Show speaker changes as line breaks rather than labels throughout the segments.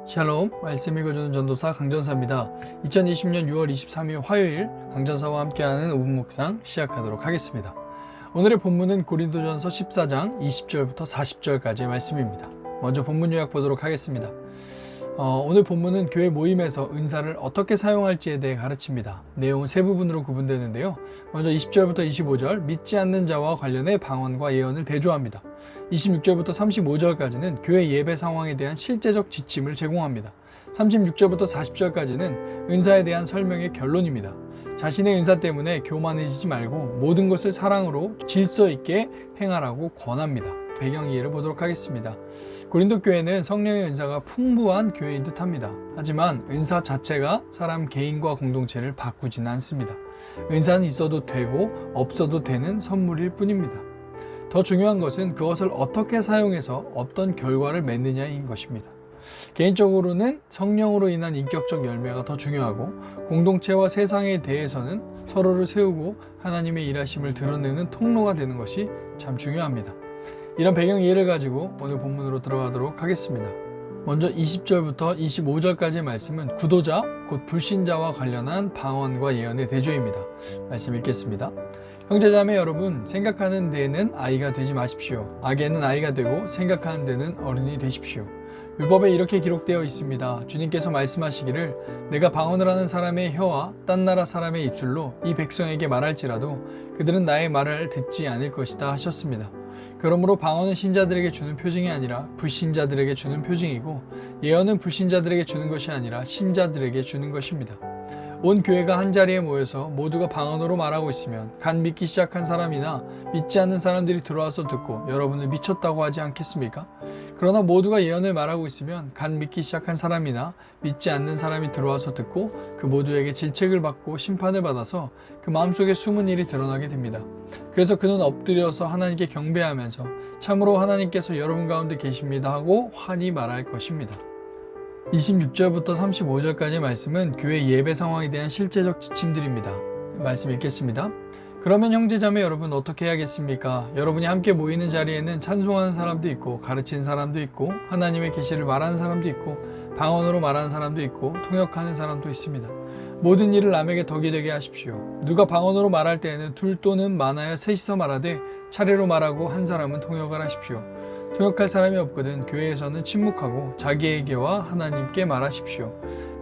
샬롬, 말씀 읽어주는 전도사 강전사입니다. 2020년 6월 23일 화요일 강전사와 함께하는 5분 묵상 시작하도록 하겠습니다. 오늘의 본문은 고린도전서 14장 20절부터 40절까지의 말씀입니다. 먼저 본문 요약 보도록 하겠습니다. 오늘 본문은 교회 모임에서 은사를 어떻게 사용할지에 대해 가르칩니다. 내용은 세 부분으로 구분되는데요. 먼저 20절부터 25절, 믿지 않는 자와 관련해 방언과 예언을 대조합니다. 26절부터 35절까지는 교회 예배 상황에 대한 실제적 지침을 제공합니다. 36절부터 40절까지는 은사에 대한 설명의 결론입니다. 자신의 은사 때문에 교만해지지 말고 모든 것을 사랑으로 질서 있게 행하라고 권합니다. 배경 이해를 보도록 하겠습니다. 고린도 교회는 성령의 은사가 풍부한 교회인 듯합니다. 하지만 은사 자체가 사람 개인과 공동체를 바꾸지는 않습니다. 은사는 있어도 되고 없어도 되는 선물일 뿐입니다. 더 중요한 것은 그것을 어떻게 사용해서 어떤 결과를 맺느냐인 것입니다. 개인적으로는 성령으로 인한 인격적 열매가 더 중요하고, 공동체와 세상에 대해서는 서로를 세우고 하나님의 일하심을 드러내는 통로가 되는 것이 참 중요합니다. 이런 배경 이해를 가지고 오늘 본문으로 들어가도록 하겠습니다. 먼저 20절부터 25절까지의 말씀은 구도자, 곧 불신자와 관련한 방언과 예언의 대조입니다. 말씀 읽겠습니다. 형제자매 여러분, 생각하는 데에는 아이가 되지 마십시오. 악에는 아이가 되고 생각하는 데는 어른이 되십시오. 율법에 이렇게 기록되어 있습니다. 주님께서 말씀하시기를 내가 방언을 하는 사람의 혀와 딴 나라 사람의 입술로 이 백성에게 말할지라도 그들은 나의 말을 듣지 않을 것이다 하셨습니다. 그러므로 방언은 신자들에게 주는 표징이 아니라 불신자들에게 주는 표징이고, 예언은 불신자들에게 주는 것이 아니라 신자들에게 주는 것입니다. 온 교회가 한자리에 모여서 모두가 방언으로 말하고 있으면 간 믿기 시작한 사람이나 믿지 않는 사람들이 들어와서 듣고 여러분을 미쳤다고 하지 않겠습니까? 그러나 모두가 예언을 말하고 있으면 간 믿기 시작한 사람이나 믿지 않는 사람이 들어와서 듣고 그 모두에게 질책을 받고 심판을 받아서 그 마음속에 숨은 일이 드러나게 됩니다. 그래서 그는 엎드려서 하나님께 경배하면서 참으로 하나님께서 여러분 가운데 계십니다 하고 환히 말할 것입니다. 26절부터 35절까지의 말씀은 교회 예배 상황에 대한 실제적 지침들입니다. 말씀 읽겠습니다. 그러면 형제자매 여러분 어떻게 해야겠습니까? 여러분이 함께 모이는 자리에는 찬송하는 사람도 있고 가르치는 사람도 있고 하나님의 계시를 말하는 사람도 있고 방언으로 말하는 사람도 있고 통역하는 사람도 있습니다. 모든 일을 남에게 덕이 되게 하십시오. 누가 방언으로 말할 때에는 둘 또는 많아야 셋이서 말하되 차례로 말하고 한 사람은 통역을 하십시오. 통역할 사람이 없거든 교회에서는 침묵하고 자기에게와 하나님께 말하십시오.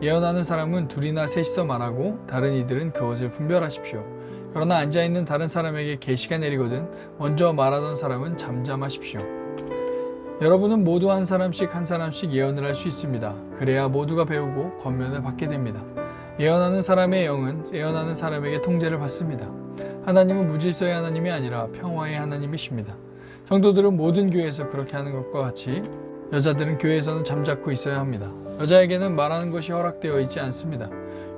예언하는 사람은 둘이나 셋이서 말하고 다른 이들은 그것을 분별하십시오. 그러나 앉아있는 다른 사람에게 계시가 내리거든 먼저 말하던 사람은 잠잠하십시오. 여러분은 모두 한 사람씩 예언을 할 수 있습니다. 그래야 모두가 배우고 권면을 받게 됩니다. 예언하는 사람의 영은 예언하는 사람에게 통제를 받습니다. 하나님은 무질서의 하나님이 아니라 평화의 하나님이십니다. 성도들은 모든 교회에서 그렇게 하는 것과 같이 여자들은 교회에서는 잠자코 있어야 합니다. 여자에게는 말하는 것이 허락되어 있지 않습니다.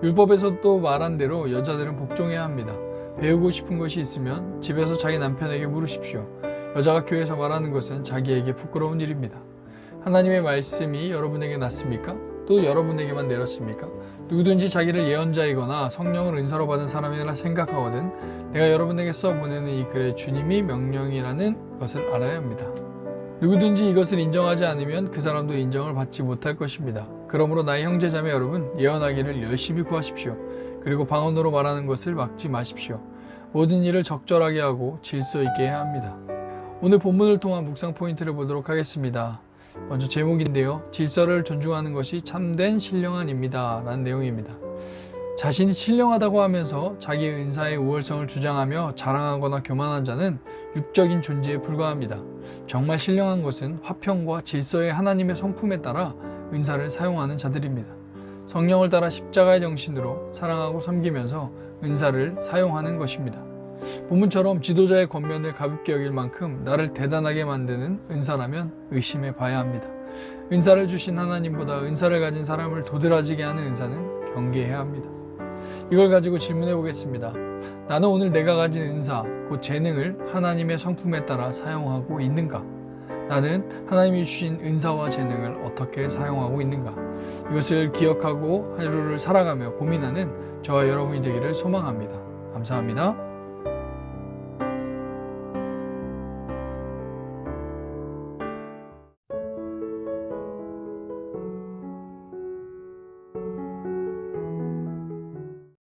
율법에서도 말한 대로 여자들은 복종해야 합니다. 배우고 싶은 것이 있으면 집에서 자기 남편에게 물으십시오. 여자가 교회에서 말하는 것은 자기에게 부끄러운 일입니다. 하나님의 말씀이 여러분에게 났습니까? 또 여러분에게만 내렸습니까? 누구든지 자기를 예언자이거나 성령을 은사로 받은 사람이라 생각하거든 내가 여러분에게 써보내는 이 글의 주님이 명령이라는 것을 알아야 합니다. 누구든지 이것을 인정하지 않으면 그 사람도 인정을 받지 못할 것입니다. 그러므로 나의 형제자매 여러분, 예언하기를 열심히 구하십시오. 그리고 방언으로 말하는 것을 막지 마십시오. 모든 일을 적절하게 하고 질서 있게 해야 합니다. 오늘 본문을 통한 묵상 포인트를 보도록 하겠습니다. 먼저 제목인데요. 질서를 존중하는 것이 참된 신령한입니다 라는 내용입니다. 자신이 신령하다고 하면서 자기의 은사의 우월성을 주장하며 자랑하거나 교만한 자는 육적인 존재에 불과합니다. 정말 신령한 것은 화평과 질서의 하나님의 성품에 따라 은사를 사용하는 자들입니다. 성령을 따라 십자가의 정신으로 사랑하고 섬기면서 은사를 사용하는 것입니다. 본문처럼 지도자의 권면을 가볍게 여길 만큼 나를 대단하게 만드는 은사라면 의심해 봐야 합니다. 은사를 주신 하나님보다 은사를 가진 사람을 도드라지게 하는 은사는 경계해야 합니다. 이걸 가지고 질문해 보겠습니다. 나는 오늘 내가 가진 은사, 곧 재능을 하나님의 성품에 따라 사용하고 있는가? 나는 하나님이 주신 은사와 재능을 어떻게 사용하고 있는가? 이것을 기억하고 하루를 살아가며 고민하는 저와 여러분이 되기를 소망합니다. 감사합니다.